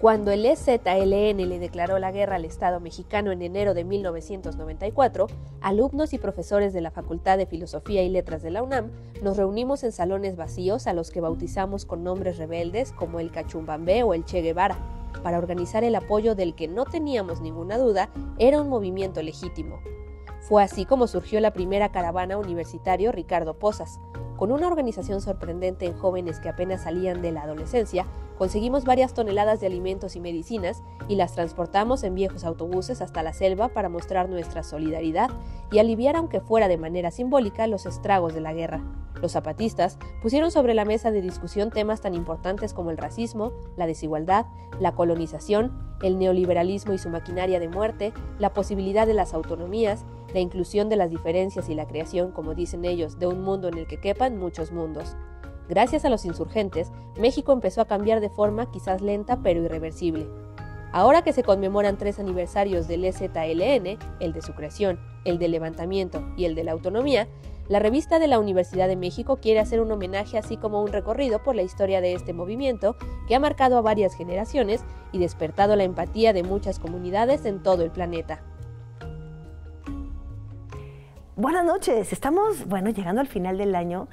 Cuando el EZLN le declaró la guerra al Estado mexicano en enero de 1994, alumnos y profesores de la Facultad de Filosofía y Letras de la UNAM nos reunimos en salones vacíos a los que bautizamos con nombres rebeldes como el Cachumbambé o el Che Guevara, para organizar el apoyo del que no teníamos ninguna duda era un movimiento legítimo. Fue así como surgió la primera caravana universitario Ricardo Posas. Con una organización sorprendente en jóvenes que apenas salían de la adolescencia, conseguimos varias toneladas de alimentos y medicinas y las transportamos en viejos autobuses hasta la selva para mostrar nuestra solidaridad y aliviar, aunque fuera de manera simbólica, los estragos de la guerra. Los zapatistas pusieron sobre la mesa de discusión temas tan importantes como el racismo, la desigualdad, la colonización, el neoliberalismo y su maquinaria de muerte, la posibilidad de las autonomías, la inclusión de las diferencias y la creación, como dicen ellos, de un mundo en el que quepan muchos mundos. Gracias a los insurgentes, México empezó a cambiar de forma quizás lenta pero irreversible. Ahora que se conmemoran 3 aniversarios del EZLN, el de su creación, el del levantamiento y el de la autonomía, la revista de la Universidad de México quiere hacer un homenaje así como un recorrido por la historia de este movimiento que ha marcado a varias generaciones y despertado la empatía de muchas comunidades en todo el planeta. Buenas noches, estamos llegando al final del año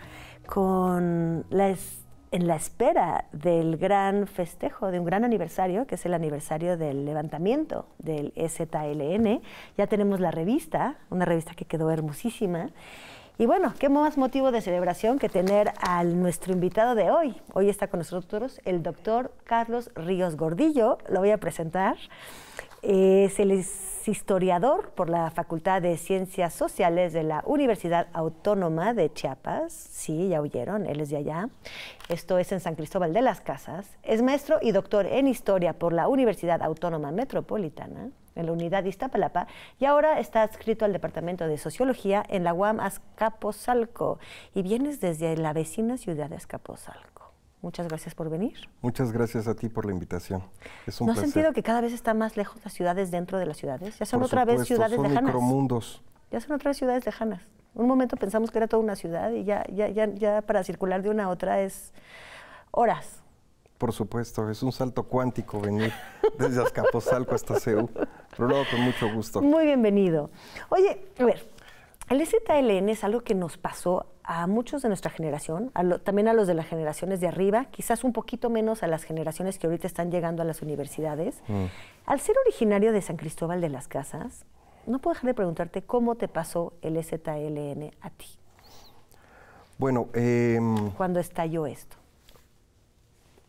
en la espera del gran festejo, de un gran aniversario, que es el aniversario del levantamiento del EZLN. Ya tenemos la revista, una revista que quedó hermosísima. Y bueno, qué más motivo de celebración que tener a nuestro invitado de hoy. Hoy está con nosotros el doctor Carlos Ríos Gordillo, lo voy a presentar. Es el historiador por la Facultad de Ciencias Sociales de la Universidad Autónoma de Chiapas. Sí, ya oyeron, él es de allá. Esto es en San Cristóbal de las Casas. Es maestro y doctor en Historia por la Universidad Autónoma Metropolitana, en la Unidad de Iztapalapa, y ahora está adscrito al Departamento de Sociología en la UAM Azcapotzalco. Y vienes desde la vecina ciudad de Azcapotzalco. Muchas gracias por venir. Muchas gracias a ti por la invitación. Es un placer. ¿No has sentido que cada vez están más lejos las ciudades dentro de las ciudades? Ya son otra vez ciudades lejanas. Son micromundos. Ya son otras ciudades lejanas. Un momento pensamos que era toda una ciudad y ya para circular de una a otra es horas. Por supuesto, es un salto cuántico venir desde Azcapotzalco hasta CEU, pero luego con mucho gusto. Muy bienvenido. Oye, a ver, el EZLN es algo que nos pasó a muchos de nuestra generación, también a los de las generaciones de arriba, quizás un poquito menos a las generaciones que ahorita están llegando a las universidades. Al ser originario de San Cristóbal de las Casas, no puedo dejar de preguntarte cómo te pasó el EZLN a ti. Bueno, cuando estalló esto.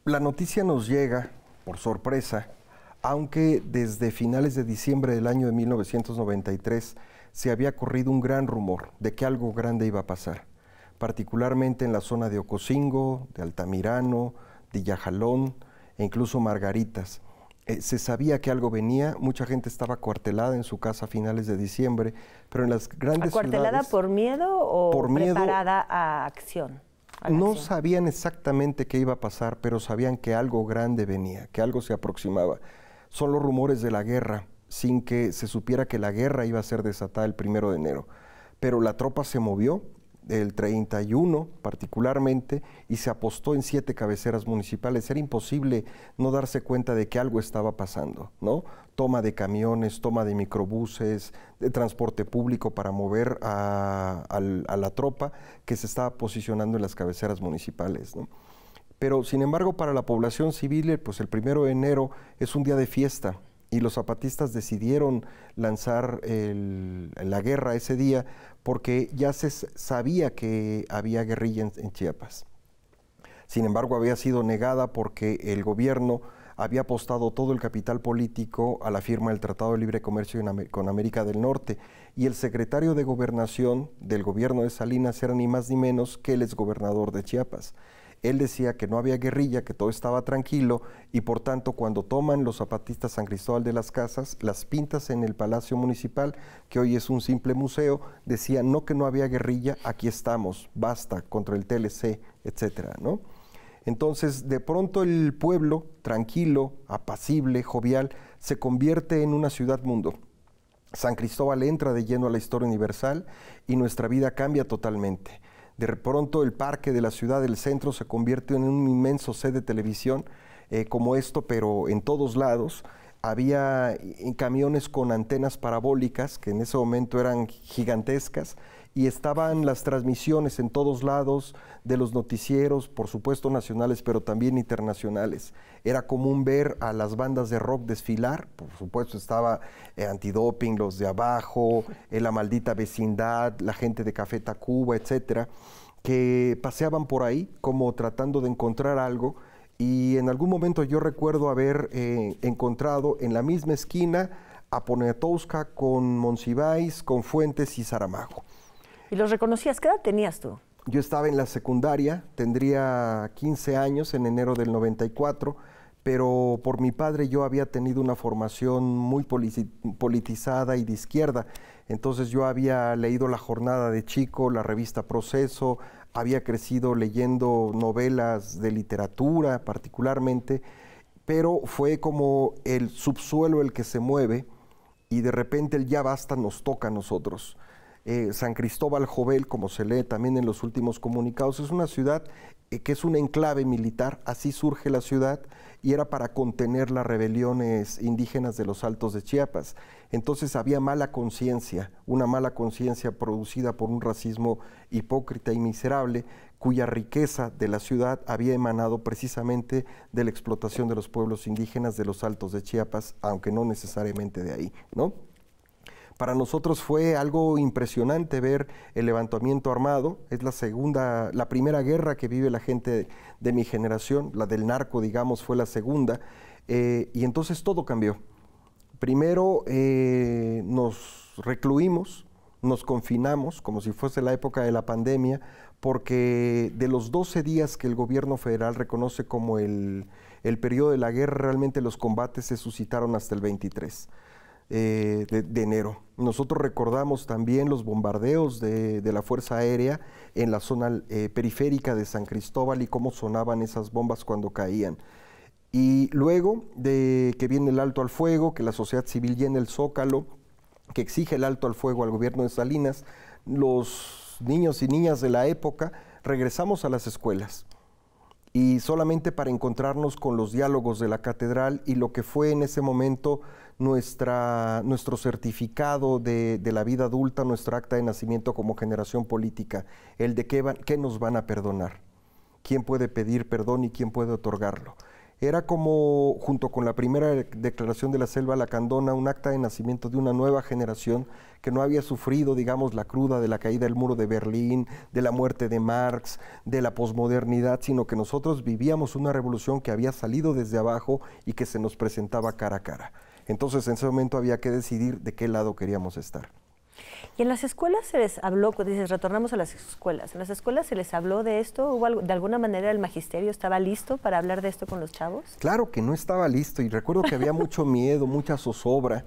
La noticia nos llega por sorpresa, aunque desde finales de diciembre del año de 1993 se había corrido un gran rumor de que algo grande iba a pasar, particularmente en la zona de Ocosingo, de Altamirano, de Yajalón e incluso Margaritas. Se sabía que algo venía, mucha gente estaba acuartelada en su casa a finales de diciembre, pero en las grandes ciudades... ¿Acuartelada por miedo o por preparada a acción? No sabían exactamente qué iba a pasar, pero sabían que algo grande venía, que algo se aproximaba. Son los rumores de la guerra, sin que se supiera que la guerra iba a ser desatada el 1 de enero. Pero la tropa se movió, el 31 particularmente, y se apostó en 7 cabeceras municipales. Era imposible no darse cuenta de que algo estaba pasando, ¿no? Toma de camiones, toma de microbuses, de transporte público para mover a la tropa que se estaba posicionando en las cabeceras municipales, ¿no? Pero, sin embargo, para la población civil, pues el 1 de enero es un día de fiesta, y los zapatistas decidieron lanzar la guerra ese día porque ya se sabía que había guerrilla en Chiapas. Sin embargo, había sido negada porque el gobierno había apostado todo el capital político a la firma del Tratado de Libre Comercio con América del Norte, y el secretario de Gobernación del gobierno de Salinas era ni más ni menos que el exgobernador de Chiapas. Él decía que no había guerrilla, que todo estaba tranquilo, y por tanto cuando toman los zapatistas San Cristóbal de las Casas, las pintas en el Palacio Municipal, que hoy es un simple museo, decían no, que no había guerrilla, aquí estamos, basta, contra el TLC, etcétera, ¿no? Entonces, de pronto el pueblo, tranquilo, apacible, jovial, se convierte en una ciudad-mundo. San Cristóbal entra de lleno a la historia universal y nuestra vida cambia totalmente. De pronto el parque de la ciudad del centro se convierte en un inmenso set de televisión como esto, pero en todos lados. Había camiones con antenas parabólicas, que en ese momento eran gigantescas, y estaban las transmisiones en todos lados de los noticieros, por supuesto nacionales, pero también internacionales. Era común ver a las bandas de rock desfilar, por supuesto estaba Antidoping, Los de Abajo, La Maldita Vecindad, la gente de Café Tacuba, etcétera, que paseaban por ahí como tratando de encontrar algo. Y en algún momento yo recuerdo haber encontrado en la misma esquina a Poniatowska con Monsiváis, con Fuentes y Saramago. ¿Y los reconocías? ¿Qué edad tenías tú? Yo estaba en la secundaria, tendría 15 años en enero del 94, pero por mi padre yo había tenido una formación muy politizada y de izquierda. Entonces yo había leído La Jornada de chico, la revista Proceso, había crecido leyendo novelas de literatura particularmente, pero fue como el subsuelo el que se mueve y de repente el ya basta nos toca a nosotros. San Cristóbal Jovel, como se lee también en los últimos comunicados, es una ciudad que es un enclave militar, así surge la ciudad, y era para contener las rebeliones indígenas de los Altos de Chiapas. Entonces había mala conciencia, una mala conciencia producida por un racismo hipócrita y miserable, cuya riqueza de la ciudad había emanado precisamente de la explotación de los pueblos indígenas de los Altos de Chiapas, aunque no necesariamente de ahí, ¿no? Para nosotros fue algo impresionante ver el levantamiento armado. Es la primera guerra que vive la gente de mi generación, la del narco, digamos, fue la segunda, y entonces todo cambió. Primero nos recluimos, nos confinamos, como si fuese la época de la pandemia, porque de los 12 días que el gobierno federal reconoce como el periodo de la guerra, realmente los combates se suscitaron hasta el 23. De enero. Nosotros recordamos también los bombardeos de la Fuerza Aérea en la zona periférica de San Cristóbal y cómo sonaban esas bombas cuando caían. Y luego de que viene el alto al fuego, que la sociedad civil llena el Zócalo, que exige el alto al fuego al gobierno de Salinas, los niños y niñas de la época regresamos a las escuelas. Y solamente para encontrarnos con los diálogos de la catedral y lo que fue en ese momento nuestro certificado de la vida adulta, nuestro acta de nacimiento como generación política, el de qué nos van a perdonar, quién puede pedir perdón y quién puede otorgarlo. Era como, junto con la primera declaración de la Selva Lacandona, un acta de nacimiento de una nueva generación que no había sufrido, digamos, la cruda de la caída del muro de Berlín, de la muerte de Marx, de la posmodernidad, sino que nosotros vivíamos una revolución que había salido desde abajo y que se nos presentaba cara a cara. Entonces, en ese momento había que decidir de qué lado queríamos estar. ¿Y en las escuelas se les habló, dices, retornamos a las escuelas, en las escuelas se les habló de esto? ¿Hubo de alguna manera el magisterio estaba listo para hablar de esto con los chavos? Claro que no estaba listo y recuerdo que había mucho miedo, mucha zozobra,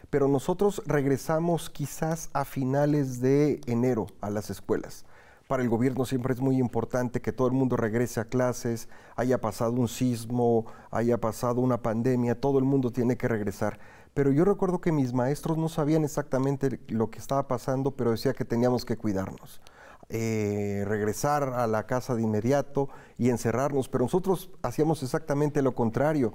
pero nosotros regresamos quizás a finales de enero a las escuelas. Para el gobierno siempre es muy importante que todo el mundo regrese a clases, haya pasado un sismo, haya pasado una pandemia, todo el mundo tiene que regresar. Pero yo recuerdo que mis maestros no sabían exactamente lo que estaba pasando, pero decía que teníamos que cuidarnos, regresar a la casa de inmediato y encerrarnos, pero nosotros hacíamos exactamente lo contrario.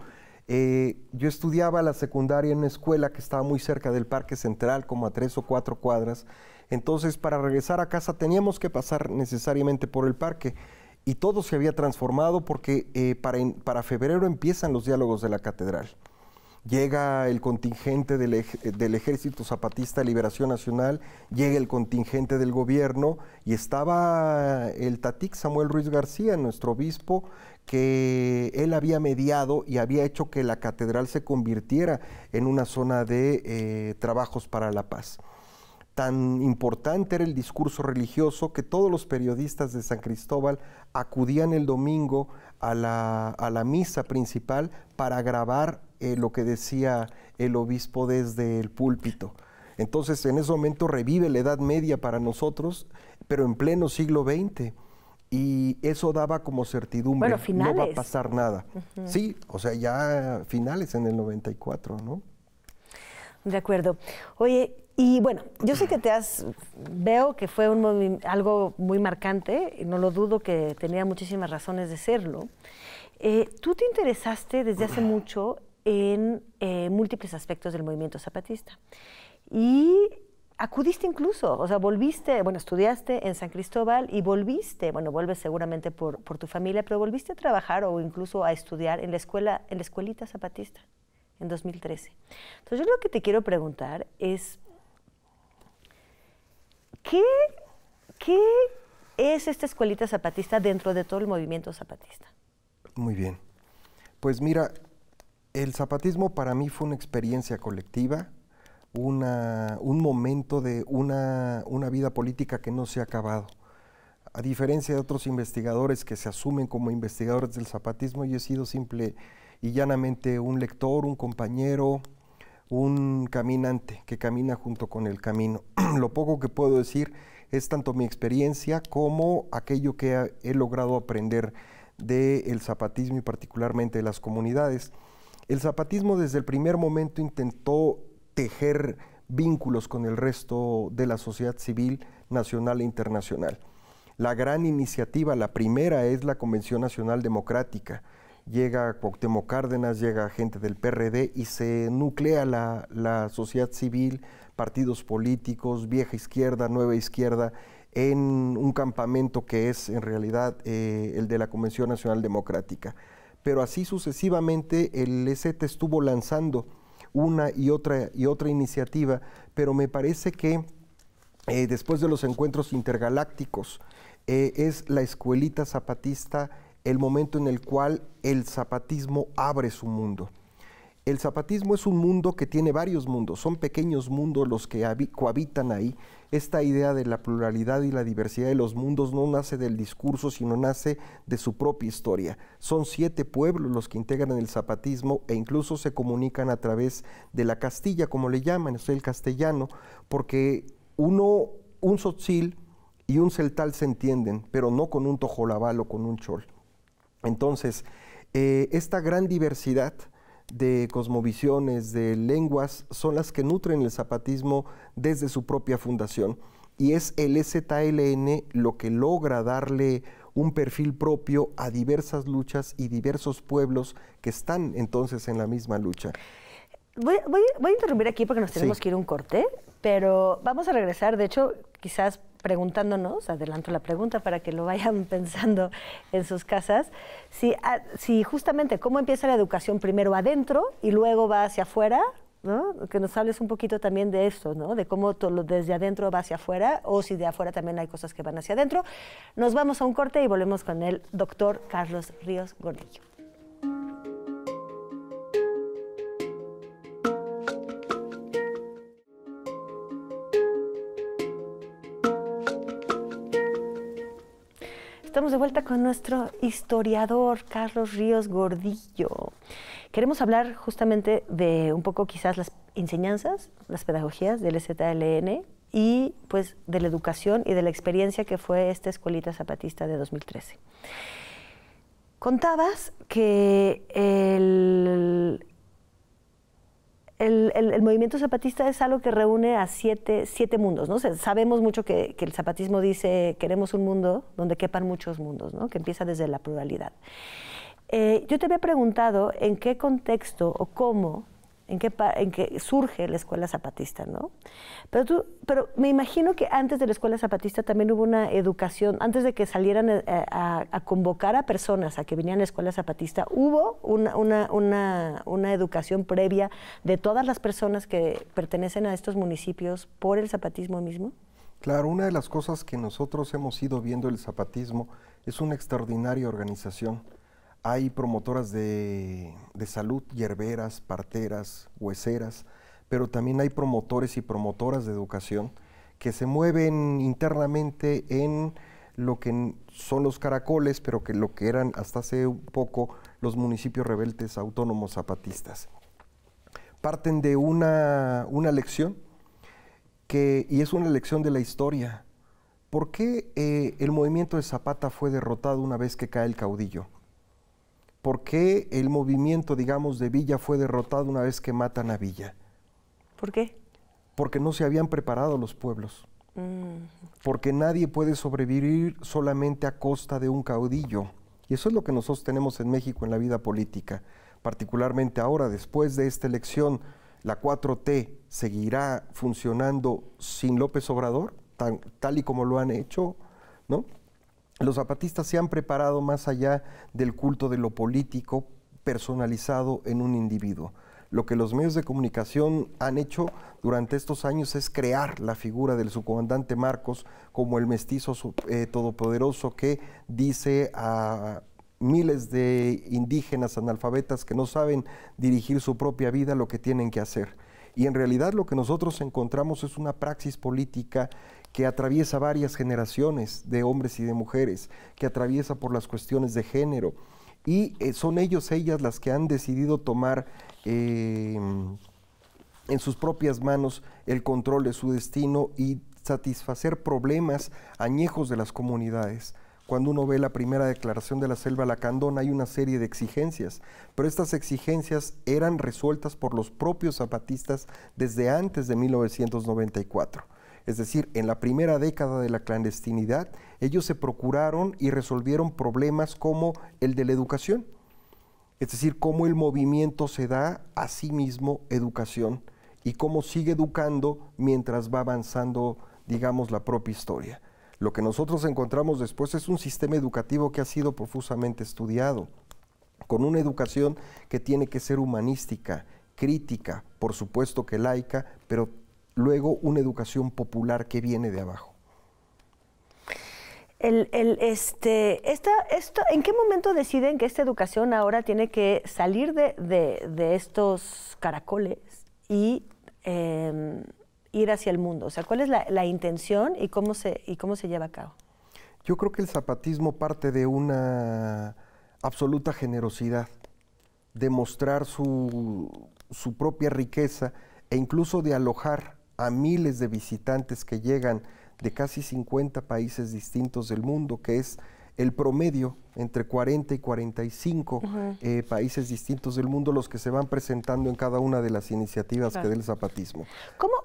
Yo estudiaba la secundaria en una escuela que estaba muy cerca del Parque Central, como a 3 o 4 cuadras. Entonces, para regresar a casa teníamos que pasar necesariamente por el parque. Y todo se había transformado porque para febrero empiezan los diálogos de la catedral. Llega el contingente del Ejército Zapatista de Liberación Nacional, llega el contingente del gobierno y estaba el Tatic Samuel Ruiz García, nuestro obispo, que él había mediado y había hecho que la catedral se convirtiera en una zona de trabajos para la paz. Tan importante era el discurso religioso que todos los periodistas de San Cristóbal acudían el domingo a la misa principal para grabar lo que decía el obispo desde el púlpito. Entonces, en ese momento revive la Edad Media para nosotros, pero en pleno siglo XX. Y eso daba como certidumbre, bueno, finales. No va a pasar nada. Sí, o sea, ya finales en el 94, ¿no? De acuerdo. Oye, y bueno, yo sé que veo que fue algo muy marcante, y no lo dudo que tenía muchísimas razones de serlo. Tú te interesaste desde hace mucho en múltiples aspectos del movimiento zapatista y acudiste incluso, o sea, volviste, bueno, estudiaste en San Cristóbal y volviste, bueno, vuelves seguramente por tu familia, pero volviste a trabajar o incluso a estudiar en la escuelita zapatista en 2013. Entonces, yo lo que te quiero preguntar es, ¿qué es esta escuelita zapatista dentro de todo el movimiento zapatista? Muy bien. Pues mira, el zapatismo para mí fue una experiencia colectiva, un momento de una vida política que no se ha acabado. A diferencia de otros investigadores que se asumen como investigadores del zapatismo, yo he sido simple y llanamente un lector, un compañero, un caminante que camina junto con el camino. Lo poco que puedo decir es tanto mi experiencia como aquello que he logrado aprender del zapatismo y particularmente de las comunidades. El zapatismo desde el primer momento intentó tejer vínculos con el resto de la sociedad civil nacional e internacional. La gran iniciativa, la primera, es la Convención Nacional Democrática. Llega Cuauhtémoc Cárdenas, llega gente del PRD y se nuclea la sociedad civil, partidos políticos, vieja izquierda, nueva izquierda, en un campamento que es en realidad el de la Convención Nacional Democrática. Pero así sucesivamente el EZT estuvo lanzando una y otra iniciativa, pero me parece que después de los encuentros intergalácticos es la escuelita zapatista el momento en el cual el zapatismo abre su mundo. El zapatismo es un mundo que tiene varios mundos, son pequeños mundos los que cohabitan ahí. Esta idea de la pluralidad y la diversidad de los mundos no nace del discurso, sino nace de su propia historia. Son 7 pueblos los que integran el zapatismo e incluso se comunican a través de la Castilla, como le llaman, es el castellano, porque un tzotzil y un celtal se entienden, pero no con un tojolabal o con un chol. Entonces, esta gran diversidad de cosmovisiones, de lenguas, son las que nutren el zapatismo desde su propia fundación. Y es el EZLN lo que logra darle un perfil propio a diversas luchas y diversos pueblos que están entonces en la misma lucha. Voy a interrumpir aquí porque nos tenemos que ir a un corte, pero vamos a regresar, de hecho, quizás preguntándonos, adelanto la pregunta para que lo vayan pensando en sus casas, si justamente cómo empieza la educación primero adentro y luego va hacia afuera, ¿no? Que nos hables un poquito también de esto, ¿no? De cómo desde adentro va hacia afuera o si de afuera también hay cosas que van hacia adentro. Nos vamos a un corte y volvemos con el doctor Carlos Ríos Gordillo. Estamos de vuelta con nuestro historiador Carlos Ríos Gordillo. Queremos hablar justamente de un poco quizás las enseñanzas, las pedagogías del EZLN y pues de la educación y de la experiencia que fue esta escuelita zapatista de 2013. Contabas que el movimiento zapatista es algo que reúne a siete mundos, ¿no? O sea, sabemos mucho que el zapatismo dice queremos un mundo donde quepan muchos mundos, ¿no? Que empieza desde la pluralidad. Yo te había preguntado en qué contexto o cómo, en qué surge la escuela zapatista, ¿no? Pero me imagino que antes de la escuela zapatista también hubo una educación, antes de que salieran a convocar a personas a que vinieran a la escuela zapatista, hubo una educación previa de todas las personas que pertenecen a estos municipios por el zapatismo mismo. Claro, una de las cosas que nosotros hemos ido viendo del zapatismo es una extraordinaria organización. Hay promotoras de salud, hierberas, parteras, hueseras, pero también hay promotores y promotoras de educación que se mueven internamente en lo que son los caracoles, pero que lo que eran hasta hace un poco los municipios rebeldes autónomos zapatistas. Parten de una lección, y es una lección de la historia. ¿Por qué el movimiento de Zapata fue derrotado una vez que cae el caudillo? ¿Por qué el movimiento, digamos, de Villa fue derrotado una vez que matan a Villa? ¿Por qué? Porque no se habían preparado los pueblos. Porque nadie puede sobrevivir solamente a costa de un caudillo. Y eso es lo que nosotros tenemos en México en la vida política, particularmente ahora, después de esta elección. ¿La 4T seguirá funcionando sin López Obrador, tal y como lo han hecho, ¿no? Los zapatistas se han preparado más allá del culto de lo político personalizado en un individuo. Lo que los medios de comunicación han hecho durante estos años es crear la figura del subcomandante Marcos como el mestizo todopoderoso que dice a miles de indígenas analfabetas que no saben dirigir su propia vida lo que tienen que hacer. Y en realidad lo que nosotros encontramos es una praxis política que atraviesa varias generaciones de hombres y de mujeres, que atraviesa por las cuestiones de género. Y son ellos, ellas las que han decidido tomar en sus propias manos el control de su destino y satisfacer problemas añejos de las comunidades. Cuando uno ve la primera declaración de la Selva Lacandón hay una serie de exigencias, pero estas exigencias eran resueltas por los propios zapatistas desde antes de 1994. Es decir, en la primera década de la clandestinidad, ellos se procuraron y resolvieron problemas como el de la educación. Es decir, cómo el movimiento se da a sí mismo educación y cómo sigue educando mientras va avanzando, digamos, la propia historia. Lo que nosotros encontramos después es un sistema educativo que ha sido profusamente estudiado, con una educación que tiene que ser humanística, crítica, por supuesto que laica, pero luego una educación popular que viene de abajo. ¿En qué momento deciden que esta educación ahora tiene que salir de estos caracoles y ir hacia el mundo? O sea, ¿cuál es la intención y cómo se lleva a cabo? Yo creo que el zapatismo parte de una absoluta generosidad, de mostrar su propia riqueza e incluso de alojar a miles de visitantes que llegan de casi 50 países distintos del mundo, que es el promedio entre 40 y 45 países distintos del mundo los que se van presentando en cada una de las iniciativas que da el zapatismo. ¿Cómo,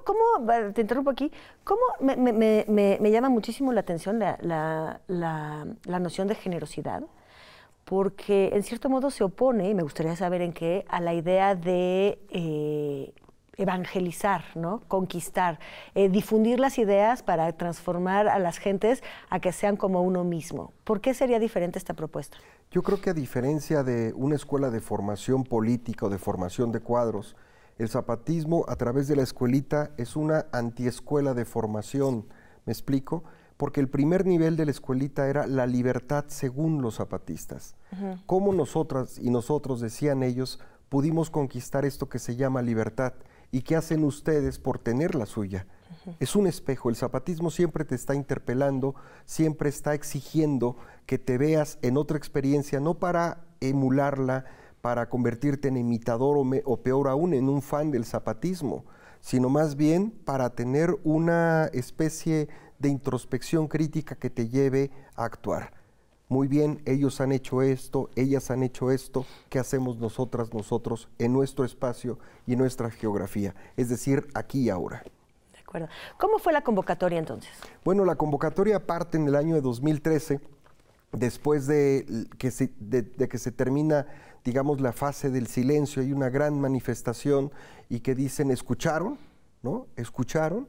te interrumpo aquí, cómo me llama muchísimo la atención la noción de generosidad? Porque en cierto modo se opone, y me gustaría saber en qué, a la idea de evangelizar, ¿no? Conquistar, difundir las ideas para transformar a las gentes a que sean como uno mismo. ¿Por qué sería diferente esta propuesta? Yo creo que a diferencia de una escuela de formación política o de formación de cuadros, el zapatismo a través de la escuelita es una antiescuela de formación. ¿Me explico? Porque el primer nivel de la escuelita era la libertad según los zapatistas. ¿Cómo nosotras y nosotros, decían ellos, pudimos conquistar esto que se llama libertad? ¿Y qué hacen ustedes por tener la suya? Es un espejo. El zapatismo siempre te está interpelando, siempre está exigiendo que te veas en otra experiencia, no para emularla, para convertirte en imitador o peor aún, en un fan del zapatismo, sino más bien para tener una especie de introspección crítica que te lleve a actuar. Muy bien, ellos han hecho esto, ellas han hecho esto, ¿qué hacemos nosotras, nosotros en nuestro espacio y nuestra geografía? Es decir, aquí y ahora. De acuerdo. ¿Cómo fue la convocatoria entonces? Bueno, la convocatoria parte en el año de 2013, después de que se termina, digamos, la fase del silencio. Hay una gran manifestación y que dicen, ¿escucharon? ¿No? ¿Escucharon?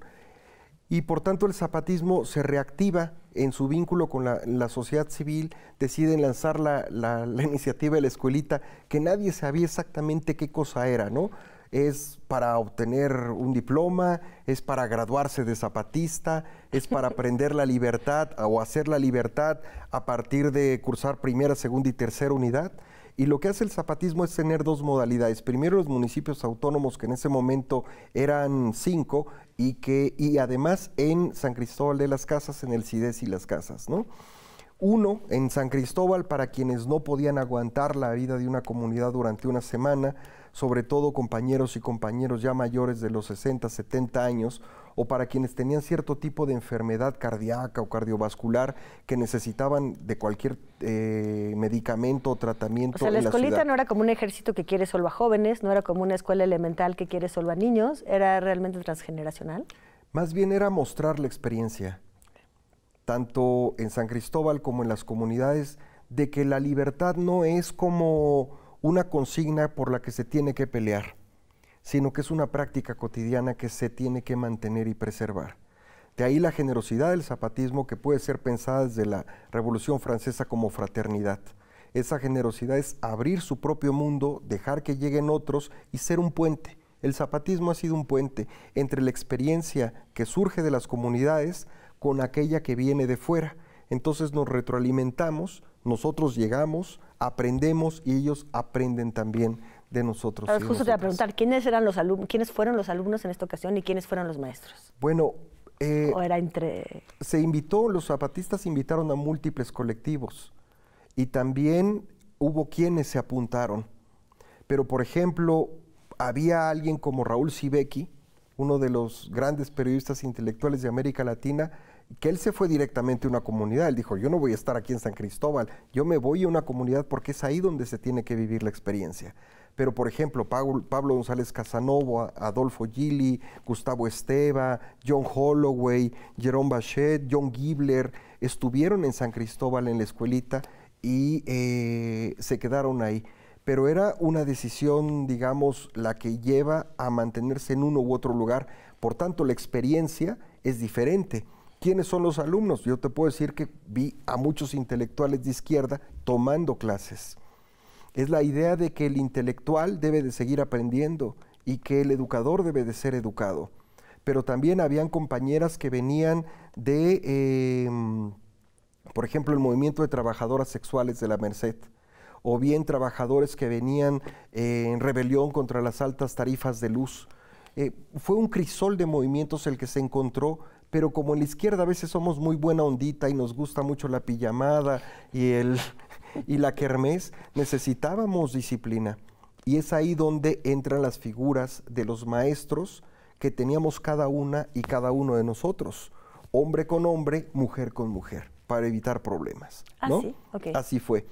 Y por tanto el zapatismo se reactiva en su vínculo con la sociedad civil, deciden lanzar la iniciativa de la escuelita, que nadie sabía exactamente qué cosa era, ¿no? Es para obtener un diploma, es para graduarse de zapatista, es para aprender la libertad o hacer la libertad a partir de cursar primera, segunda y tercera unidad. Y lo que hace el zapatismo es tener dos modalidades. Primero, los municipios autónomos, que en ese momento eran 5, y además en San Cristóbal de las Casas, en el CIDES y las Casas, ¿no? Uno, en San Cristóbal, para quienes no podían aguantar la vida de una comunidad durante una semana, sobre todo compañeros y compañeros ya mayores de los 60, 70 años, o para quienes tenían cierto tipo de enfermedad cardíaca o cardiovascular que necesitaban de cualquier medicamento o tratamiento. O sea, la escuelita no era como un ejército que quiere solo a jóvenes, no era como una escuela elemental que quiere solo a niños, era realmente transgeneracional. Más bien era mostrar la experiencia, tanto en San Cristóbal como en las comunidades de que la libertad no es como una consigna por la que se tiene que pelear, sino que es una práctica cotidiana que se tiene que mantener y preservar. De ahí la generosidad del zapatismo, que puede ser pensada desde la Revolución Francesa como fraternidad. Esa generosidad es abrir su propio mundo, dejar que lleguen otros y ser un puente. El zapatismo ha sido un puente entre la experiencia que surge de las comunidades con aquella que viene de fuera. Entonces nos retroalimentamos, nosotros llegamos, aprendemos y ellos aprenden también de nosotros. Justo te iba a preguntar, ¿quiénes fueron los alumnos en esta ocasión y quiénes fueron los maestros? Bueno, ¿o era entre...? los zapatistas invitaron a múltiples colectivos y también hubo quienes se apuntaron. Pero, por ejemplo, había alguien como Raúl Sibeki, uno de los grandes periodistas intelectuales de América Latina, que él se fue directamente a una comunidad. Él dijo, yo no voy a estar aquí en San Cristóbal, yo me voy a una comunidad porque es ahí donde se tiene que vivir la experiencia. Pero, por ejemplo, Pablo González Casanova, Adolfo Gili, Gustavo Esteva, John Holloway, Jerome Bachet, John Gibler, estuvieron en San Cristóbal en la escuelita y se quedaron ahí. Pero era una decisión, digamos, la que lleva a mantenerse en uno u otro lugar. Por tanto, la experiencia es diferente. ¿Quiénes son los alumnos? Yo te puedo decir que vi a muchos intelectuales de izquierda tomando clases. Es la idea de que el intelectual debe de seguir aprendiendo y que el educador debe de ser educado. Pero también habían compañeras que venían de, por ejemplo, el movimiento de trabajadoras sexuales de la Merced, o bien trabajadores que venían en rebelión contra las altas tarifas de luz. Fue un crisol de movimientos el que se encontró, pero como en la izquierda a veces somos muy buena ondita y nos gusta mucho la pijamada y la kermés, necesitábamos disciplina. Y es ahí donde entran las figuras de los maestros que teníamos cada una y cada uno de nosotros, hombre con hombre, mujer con mujer, para evitar problemas, ¿no? ¿Sí? Okay. Así fue.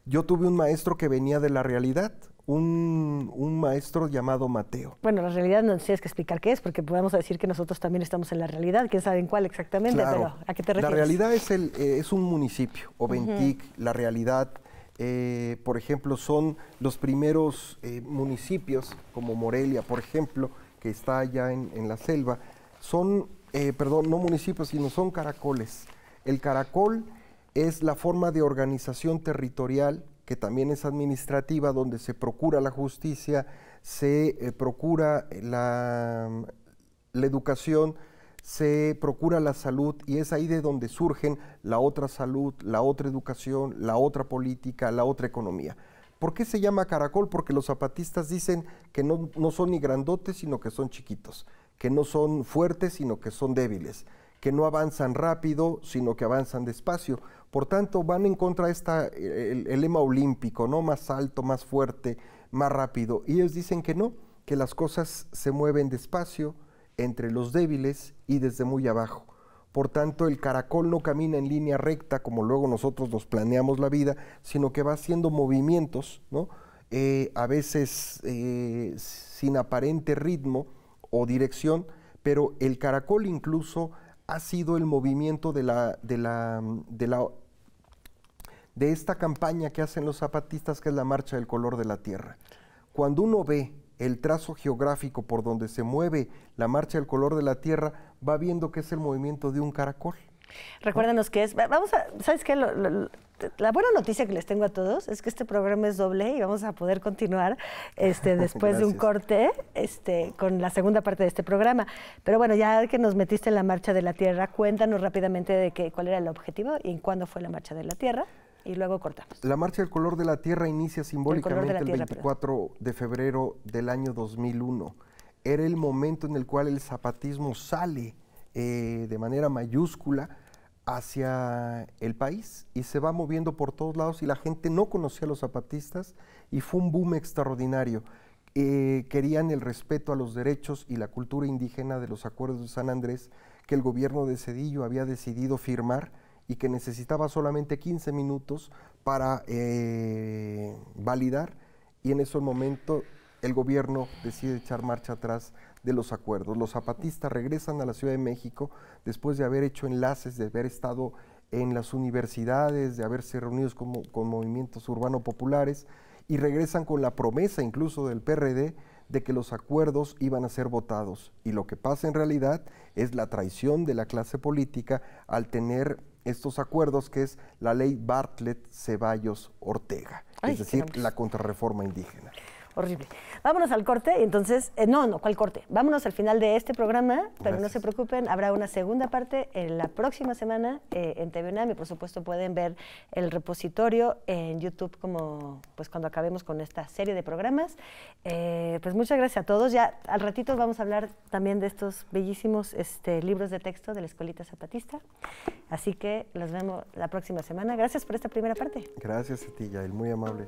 Yo tuve un maestro que venía de la realidad, un maestro llamado Mateo. Bueno, la realidad no tienes que explicar qué es, porque podemos decir que nosotros también estamos en la realidad, quién sabe en cuál exactamente, claro. Pero ¿a qué te refieres? La realidad es un municipio, Oventic, la realidad, por ejemplo, son los primeros municipios, como Morelia, por ejemplo, que está allá en la selva, son, no municipios, sino son caracoles. El caracol es la forma de organización territorial, que también es administrativa, donde se procura la justicia, se procura la educación, se procura la salud, y es ahí de donde surgen la otra salud, la otra educación, la otra política, la otra economía. ¿Por qué se llama caracol? Porque los zapatistas dicen que no son ni grandotes, sino que son chiquitos, que no son fuertes, sino que son débiles, que no avanzan rápido, sino que avanzan despacio. Por tanto, van en contra de el lema olímpico, ¿no? Más alto, más fuerte, más rápido. Y ellos dicen que no, que las cosas se mueven despacio, entre los débiles y desde muy abajo. Por tanto, el caracol no camina en línea recta, como luego nosotros nos planeamos la vida, sino que va haciendo movimientos, ¿no? A veces sin aparente ritmo o dirección, pero el caracol incluso ha sido el movimiento de esta campaña que hacen los zapatistas, que es la Marcha del Color de la Tierra. Cuando uno ve el trazo geográfico por donde se mueve la Marcha del Color de la Tierra, va viendo que es el movimiento de un caracol. Recuérdanos qué es. ¿Sabes qué? La buena noticia que les tengo a todos es que este programa es doble y vamos a poder continuar después de un corte con la segunda parte de este programa. Pero bueno, ya que nos metiste en la Marcha de la Tierra, cuéntanos rápidamente de cuál era el objetivo y cuándo fue la Marcha de la Tierra. Y luego cortamos. La Marcha del Color de la Tierra inicia simbólicamente el 24 de febrero del año 2001. Era el momento en el cual el zapatismo sale de manera mayúscula hacia el país y se va moviendo por todos lados, y la gente no conocía a los zapatistas y fue un boom extraordinario. Querían el respeto a los derechos y la cultura indígena de los acuerdos de San Andrés, que el gobierno de Zedillo había decidido firmar y que necesitaba solamente 15 minutos para validar, y en ese momento el gobierno decide echar marcha atrás de los acuerdos. Los zapatistas regresan a la Ciudad de México después de haber hecho enlaces, de haber estado en las universidades, de haberse reunido con movimientos urbanos populares, y regresan con la promesa incluso del PRD de que los acuerdos iban a ser votados. Y lo que pasa en realidad es la traición de la clase política al tener estos acuerdos, que es la ley Bartlett-Ceballos-Ortega, es decir, la contrarreforma indígena. Horrible. Vámonos al corte, y entonces, ¿cuál corte? Vámonos al final de este programa, pero Gracias. no se preocupen, habrá una segunda parte en la próxima semana en TV UNAM, y por supuesto pueden ver el repositorio en YouTube cuando acabemos con esta serie de programas. Pues muchas gracias a todos. Ya al ratito vamos a hablar también de estos bellísimos libros de texto de la Escuelita Zapatista. Así que los vemos la próxima semana. Gracias por esta primera parte. Gracias a ti, Yael, muy amable.